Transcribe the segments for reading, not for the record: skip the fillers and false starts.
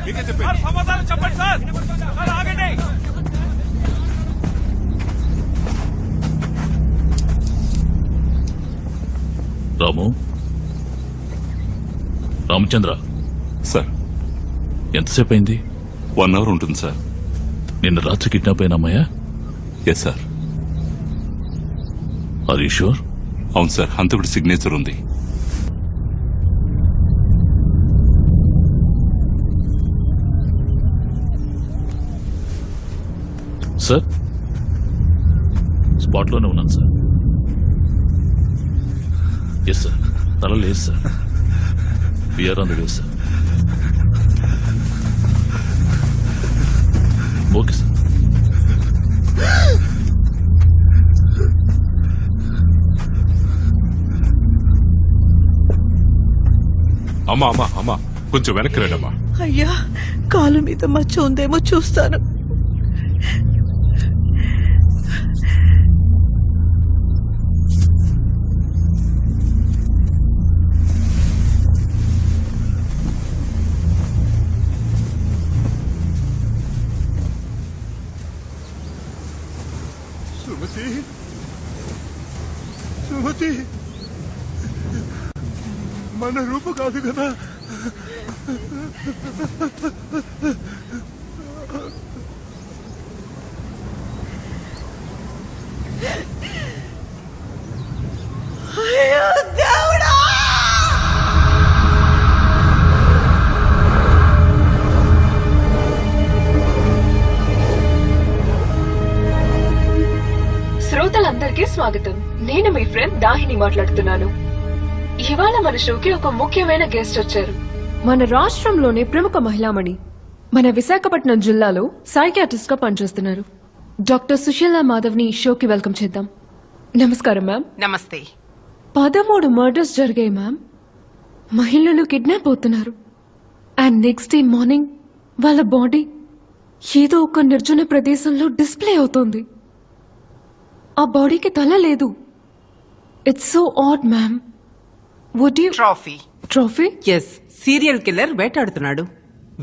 మీకే చెప్పండి. సమాధానం చెప్పండి సార్. ఆగండి. రాము, రామచంద్ర సార్ ఎంతసేపు అయింది? 1 అవర్ ఉంటుంది సార్. నిన్న రాత్రి కిడ్నాప్ అయిన అమ్మాయా? Yes sir. Are you sure? అవును సార్, హంతకుడి సిగ్నేచర్ ఉంది. సార్, స్పాట్లోనే ఉన్నాను సార్. ఎస్ సార్, తల లేదు sir. We are on the way sir. Okay sir. అమ్మా అమ్మా అమ్మా, కొంచెం వెనక్కి రండమ్మా. అయ్యా, కాలు మీద మచ్చ ఉందేమో చూస్తాను. సుమతి, సుమతి, మన రూపు కాదు కదా. అయ్యో దేవుడా! శ్రోతలందరికీ స్వాగతం. నేను మీ ఫ్రెండ్ దాహిని మాట్లాడుతున్నాను. ఇవాళ మన షోకి ఒక ముఖ్యమైన గెస్ట్ వచ్చారు. మన రాష్ట్రంలోనే ప్రముఖ మహిళామణి, మన విశాఖపట్నం జిల్లాలో సైకియాట్రిస్ట్ గా పనిచేస్తున్నారు. డాక్టర్ సుశీలా మాధవ్ ని షోకి వెల్కమ్ చేద్దాం. నమస్కారం మ్యామ్. నమస్తే. 13 మర్డర్స్ జరిగాయి మ్యామ్. మహిళలు కిడ్నాప్ అవుతున్నారు. అండ్ నెక్స్ట్ డే మార్నింగ్ వాళ్ళ బాడీ ఏదో ఒక నిర్జన ప్రదేశంలో డిస్ప్లే అవుతోంది. ఆ బాడీకి తల లేదు. It's so odd ma'am. Would you trophy? Yes, serial killer వేటాడుతున్నాడు.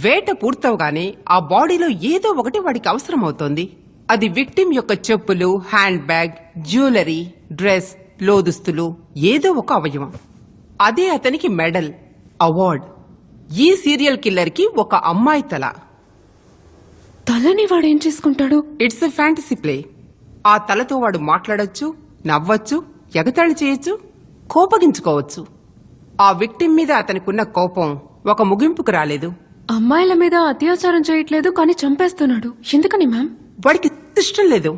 వేట పూర్తవగానే ఆ బాడీలో ఏదో ఒకటి వాడికి అవసరం అవుతోంది. అది విక్టిమ్ యొక్క చెప్పులు, హ్యాండ్ బ్యాగ్, జ్యువెలరీ, డ్రెస్, లోదుస్తులు, ఏదో ఒక అవయవం. అదే అతనికి మెడల్, అవార్డ్. ఈ సీరియల్ కిల్లర్ కి ఒక అమ్మాయి తల. తలని వాడేం చేసుకుంటాడు? It's a fantasy play. ఆ తలతో వాడు మాట్లాడొచ్చు, నవ్వచ్చు, ఎగతాళి చేయొచ్చు, కోపగించుకోవచ్చు. ఆ విక్టిమ్ మీద అతనికున్న కోపం ఒక ముగింపుకు రాలేదు. అమ్మాయిల మీద అత్యాచారం చేయట్లేదు, కానీ చంపేస్తున్నాడు. ఎందుకని మ్యామ్? వాడికి ఇష్టం లేదు,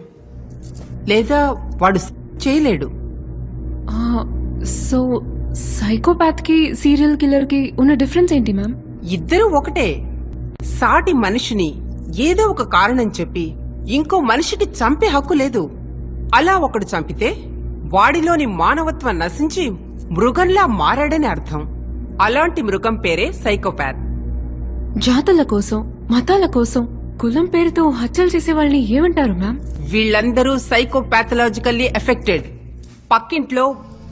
లేదా వాడు చేయలేడు. సో సైకోపాత్ కి సీరియల్ కిల్లర్ కి ఉన్న డిఫరెన్స్ ఏంటి మ్యామ్? ఇద్దరూ ఒకటే. సాటి మనిషిని ఏదో ఒక కారణం చెప్పి ఇంకో మనిషికి చంపే హక్కు లేదు. అలా ఒకడు చంపితే వాడిలోని మానవత్వం నశించి మృగంలా మారాడని అర్థం. అలాంటి మృగం పేరే సైకోపాత్. జాతుల కోసం, మతాల కోసం, కులం పేరుతో హత్యలు చేసే వాళ్ళని ఏమంటారు మ్యామ్? వీళ్ళందరూ సైకోపాథలాజికల్లీ ఎఫెక్టెడ్. పక్కింట్లో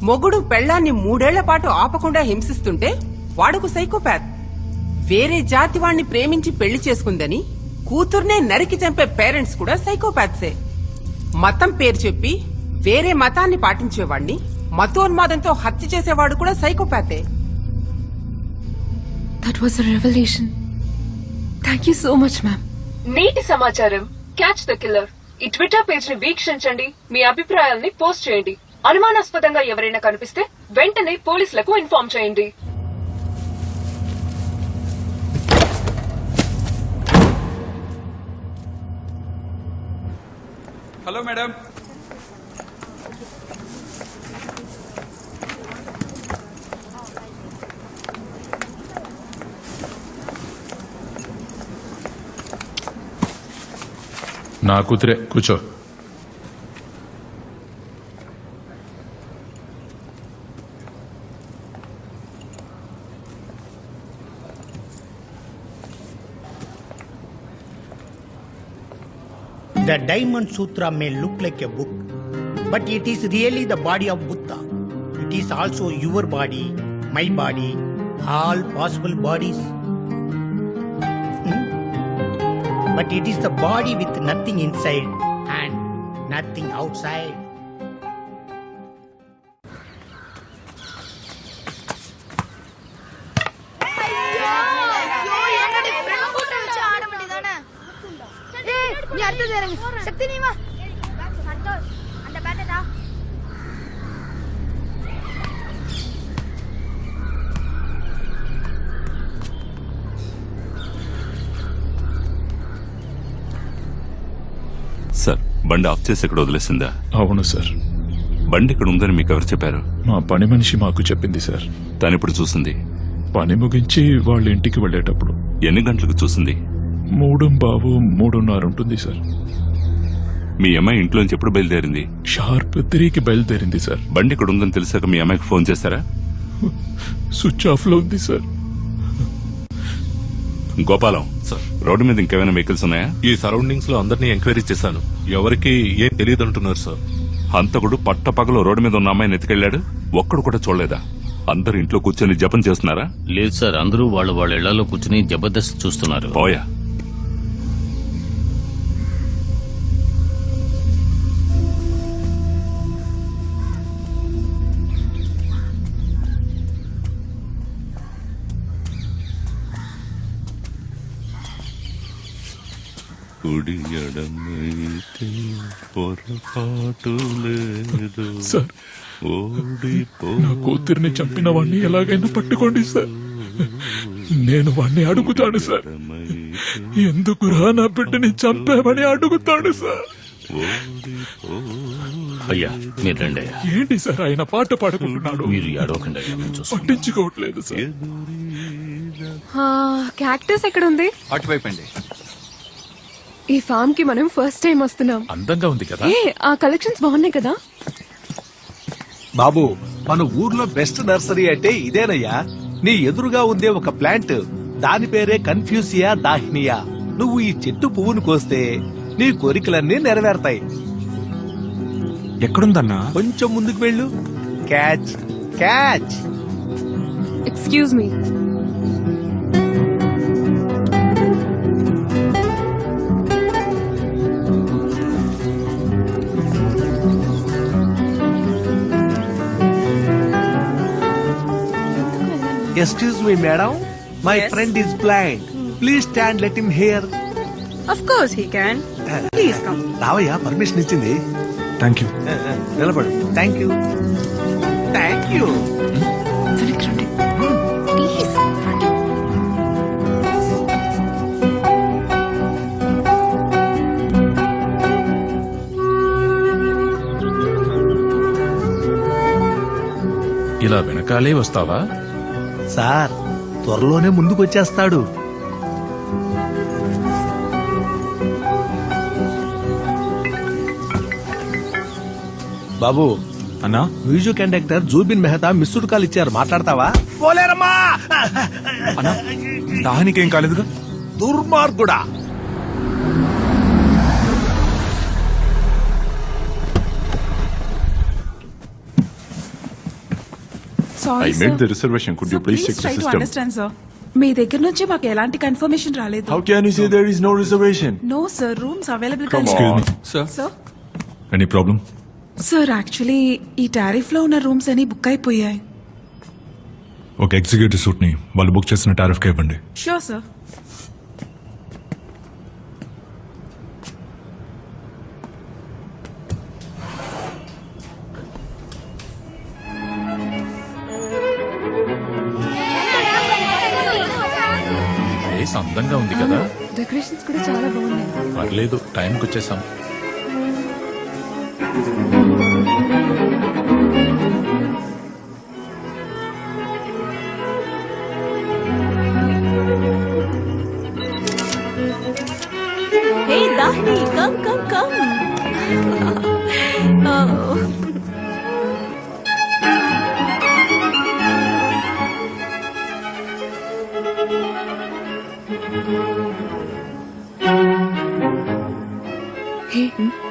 మొగుడు పెళ్లాన్ని 3 ఏళ్ల పాటు ఆపకుండా హింసిస్తుంటే వాడుకు సైకోపాత్. వేరే జాతి వాణ్ణి ప్రేమించి పెళ్లి చేసుకుందని కూతుర్నే నరికి చంపే పేరెంట్స్ కూడా సైకోపాత్సే. మతం పేరు చెప్పి వేరే మతాన్ని పాటించేవాణ్ణి మతోన్మాదంతో హత్య చేసేవాడు కూడా సైకోపాతే. That was a revolution. Thank you so much ma'am. నేటి సమాచారం క్యాచ్ ద కిల్లర్. ఈ ట్విట్టర్ పేజ్ ని వీక్షించండి. మీ అభిప్రాయాల్ని పోస్ట్ చేయండి. అనుమానాస్పదంగా ఎవరైనా కనిపిస్తే వెంటనే పోలీసులకు ఇన్ఫార్మ్ చేయండి. Hello madam. నా కూతురే, కూర్చో. The Diamond Sutra may look like a book, but it is really the body of Buddha. It is also your body, my body, all possible bodies. but it is the body with nothing inside and nothing outside. நீ அடுத்தது இறங்கு சக்தி நீ வா சந்தோஷ் அந்த பேட்டடா sir బండి of చేసి ఇక్కడ వదిలేసిందా? అవును సార్. బండి ఇక్కడ ఉందని మీకు ఎవరు చెప్పారు? మా పని మనిషి మాకు చెప్పింది సార్. తను ఇప్పుడు చూసింది? పని ముగించి వాళ్ళ ఇంటికి వెళ్ళేటప్పుడు. ఎన్ని గంటలకు చూసింది? 3:30 ఉంటుంది సార్. మీ అమ్మాయి ఇంట్లోంచి ఎప్పుడు బయలుదేరింది? షార్ప్ 3కి బయలుదేరింది సార్. బండి ఇక్కడ ఉందని తెలిసాక మీ అమ్మాయికి ఫోన్ చేశారా? స్విచ్ ఆఫ్ లో ఉంది సార్. గోపాలం సార్, రోడ్డు మీద ఇంకేమైనా వెహికల్స్ ఉన్నాయా? ఈ సరౌండింగ్స్ లో అందరినీ ఎంక్వైరీ చేశాను. ఎవరికి ఏం తెలియదు అంటున్నారు సార్. హంతకుడు పట్టపగలు రోడ్డు మీద ఉన్న అమ్మాయిని ఎత్తుకెళ్లాడు, ఒక్కడు కూడా చూడలేదా? అందరు ఇంట్లో కూర్చొని జపం చేస్తున్నారా? లేదు సార్, అందరూ వాళ్ళ ఇళ్లలో కూర్చుని జబర్దస్త్ చూస్తున్నారు. పోయా. కుడియడమైతే పొరపాటు లేదు. సార్, నా కూతుర్ని చంపిన వాడిని ఎలాగైనా పట్టుకోండి సార్. నేను వాడిని అడుగుతాను సార్. ఎందుకురా నా బిడ్డని చంపామని అడుగుతాడు సార్. అయ్యా మీరు రండి అయ్యా. ఏంటి సార్ ఆయన పాట పాడుకుంటున్నాడు? మీరు అడవకండి అయ్యా, మేము చూస్తాం. పట్టించుకోవట్లేదు సార్. క్యాక్టస్ ఎక్కడ ఉంది? అటువైపు అండి. ఈ ఫామ్ కి మనం ఫస్ట్ టైం వస్తున్నాం. అందంగా ఉంది కదా? ఏ ఆ కలెక్షన్స్ బాగున్నాయి కదా? బాబు, మన ఊర్లో బెస్ట్ నర్సరీ అంటే ఇదేనయ్యా. నీ ఎదురుగా ఉందే ఒక ప్లాంట్, దాని పేరే కన్ఫ్యూసియా దాహినియా. నువ్వు ఈ చెట్టు పువ్వును కోస్తే నీ కోరికలన్నీ నెరవేరతాయి. ఎక్కడుందన్నా? కొంచెం ముందుకు వెళ్ళు. Catch catch. Excuse me. Excuse me madam, my friend is blind. Please stand, let him here. Of course he can. Please come. రావయ్యా, పర్మిషన్ ఇచ్చింది. Thank you. నిలబడు. Thank you thank you. వెనక్కి రండి. ప్లీజ్ రండి. ఇలా వెనకాలే వస్తావా? సార్, త్వరలోనే ముందుకు వచ్చేస్తాడు. బాబు అన్నా, music conductor Zubin Mehta missed call ఇచ్చారు, మాట్లాడతావా? పోలేరమ్మా. అన్నా దానికి ఏం కాలేదుగా? దుర్మార్గుడా. I made the reservation. Could you please check the system? sir. మీ దగ్గర నుంచి మాకు ఎలాంటి కన్ఫర్మేషన్ రాలేదు. How can you say there is no reservation? No sir, rooms available Come on. Sir. Sir Any problem? Sir actually ఈ tariff లో ఉన్న rooms అన్ని book అయిపోయాయి. ఒక ఎగ్జిక్యూటివ్ సూట్ ని వాళ్ళు బుక్ చేసిన టారిఫ్ కి ఇవ్వండి. Sure sir. ప్లేస్ అందంగా ఉంది కదా? డెకరేషన్స్ కూడా చాలా బాగున్నాయి. పర్లేదు, టైంకి వచ్చేసాం. Hey Dahni, come. హే,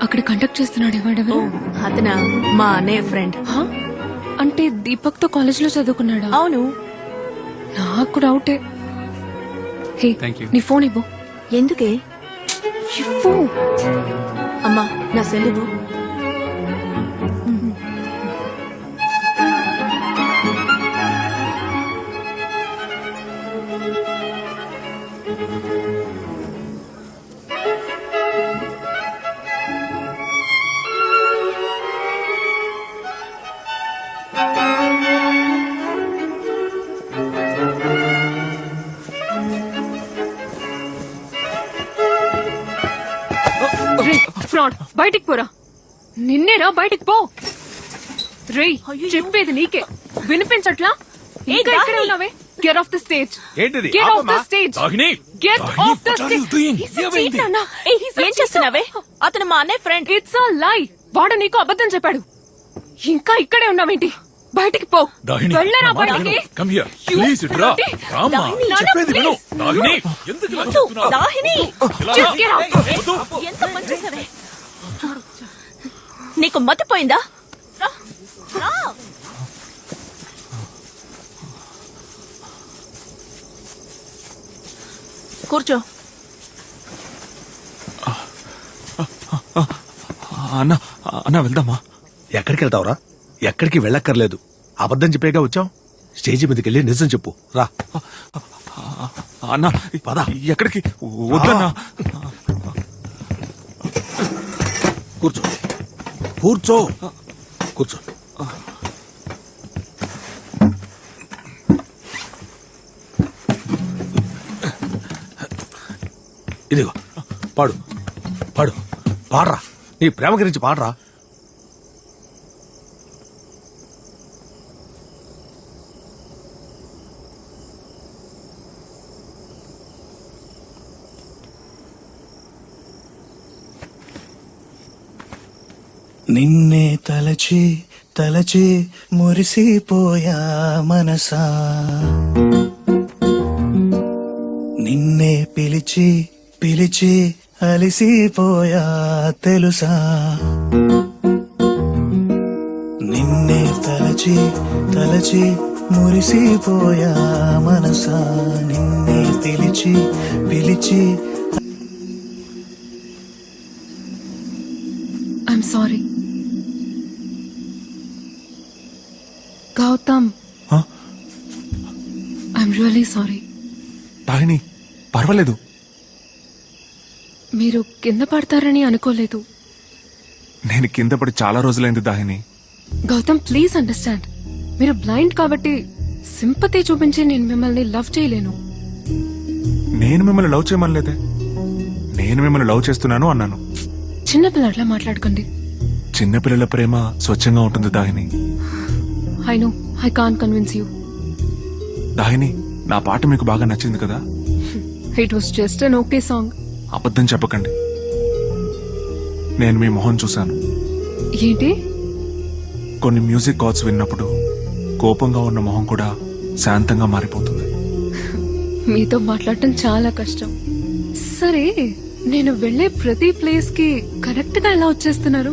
అక్కడ కండక్ట్ చేస్తున్నాడు ఎవడెవరు? అతనా మా అన్నయ్య ఫ్రెండ్. హా? అంటే దీపక్ తో కాలేజ్ లో చదువుకున్నాడా? అవును. నాకు డౌటే. హే, Thank you. నీ ఫోన్ ఇవ్వు. ఎందుకే? అమ్మా నా సెలవు. ఫ్రాడ్, బయటికి పోరా. నిన్నేరా, బయటికి పో. రేయ్, చెప్పేది నీకే వినిపించట్లా? ఇంకా ఇక్కడే ఉన్నావే? Get off the stage. ఏంటిది? గెట్ ఆఫ్ ద ఆపమ్మా. స్టేజ్. దాగిని గెట్ ఆఫ్ ద స్టేజ్. ఏం చేస్తున్నావే? అతను మా అన్నయ్య ఫ్రెండ్. ఇట్స్ అ లై. వాడు నీకు అబద్ధం చెప్పాడు. ఇంకా ఇక్కడే ఉన్నావేంటి? బయటికి పో. దాగిని, వెళ్ళరా నా మాట బయటికి. విను. Come here. Please, రా. రామ్మా. చెప్పేది విను. దాగిని, ఎందుకు ఇలా చేస్తున్నావు? దాహిని, Just get out. ఎంత పని చేసావే? నీకు మతిపోయిందా? రా, రా. కూర్చో. అన్న వెళ్దామా? ఎక్కడికి వెళ్తావురా? ఎక్కడికి వెళ్ళక్కర్లేదు. అబద్ధం చెప్పేగా వచ్చావు. స్టేజ్ మీదకి వెళ్ళి నిజం చెప్పు. రా అన్న పద. ఎక్కడికి? వద్దన్నా. కూర్చో, కూర్చో, కూర్చో. ఇదిగో పాడు, పాడు, పాడరా. నీ ప్రేమ గురించి పాడరా. నిన్నే తలచి తలచి మురిసిపోయా మనసా, నిన్నే పిలిచి పిలిచి అలిసిపోయా తెలుసా, నిన్నే తలచి తలచి మురిసిపోయా మనసా, నిన్నే పిలిచి పిలిచి. I'm sorry. Gautam. Huh? I'm really sorry. దాగిని, పర్వాలేదు. మీరు కింద పడతారని అనుకోలేదు. నేను కింద పడి చాలా రోజులైంది దాహిని. Gautam, please understand. మీరు బ్లైండ్ కాబట్టి సింపతి చూపించి నేను మిమ్మల్ని లవ్ చేయలేను. నేను మిమ్మల్ని లవ్ చేయమనలేదే. నేను మిమ్మల్ని లవ్ చేస్తున్నాను అన్నాను. చిన్నపిల్లట్లా మాట్లాడుకోండి. చిన్నపిల్లల ప్రేమ స్వచ్ఛంగా ఉంటుంది Dahini. I know I can't convince you. Dahini, నా పాట మీకు బాగా నచ్చింది కదా? It was just an okay song. అబద్ధం చెప్పకండి. నేను మీ మొహం చూశాను. ఏంటి? కొన్ని మ్యూజిక్ కార్డ్స్ విన్నప్పుడు కోపంగా ఉన్న మొహం కూడా శాంతంగా మారిపోతుంది. మీతో మాట్లాడటం చాలా కష్టం. సరే, నేను వెళ్లే ప్రతి ప్లేస్ కి కరెక్ట్ గా ఎలా వచ్చేస్తున్నారు?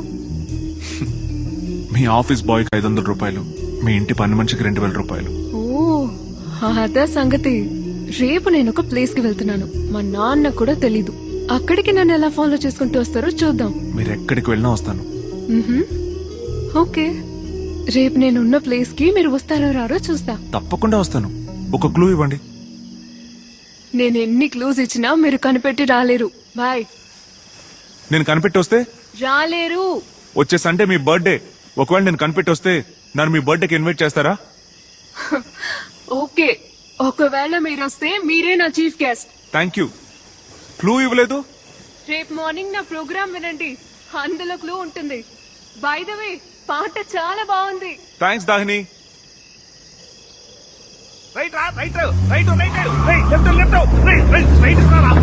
మీ ఆఫీస్ బాయ్ కి 500 రూపాయలు, మీ ఇంటి పని మనిషికి 2000 రూపాయలు. ఓ, అదా సంగతి. రేపు నేను ఒక ప్లేస్ కి వెళ్తున్నాను. మా నాన్న కూడా తెలీదు. అక్కడికి నన్ను ఎలా ఫాలో చేసుకుంటూ వస్తారో చూద్దాం. మీరు ఎక్కడికి వెళ్ళినా వస్తాను. ఓకే, రేపు నేనున్న ప్లేస్ కి మీరు వస్తారో రారో చూస్తా. తప్పకుండా వస్తాను. ఒక క్లూ ఇవ్వండి. నేను ఎన్ని క్లూస్ ఇచ్చినా మీరు కనిపెట్టి రాలేరు. బాయ్. నేను కనిపెట్టి వస్తే? రాలేరు. వచ్చే సండే మీ బర్త్డే. ఒకవేళ నేను కనిపెట్టి వస్తే నన్ను మీ బర్త్డేకి ఇన్వైట్ చేస్తారా? ఓకే, ఒకవేళ మీరు వస్తే మీరే నా chief guest. Thank you. Clue ఇవ్వలేదు. రేపు మార్నింగ్ నా ప్రోగ్రామ్ వినండి, అందులో క్లూ ఉంటుంది. బై ద వే, పాట చాలా బాగుంది. థ్యాంక్స్ దాహిని. రైట్ రా, right right right right left left right right right రా.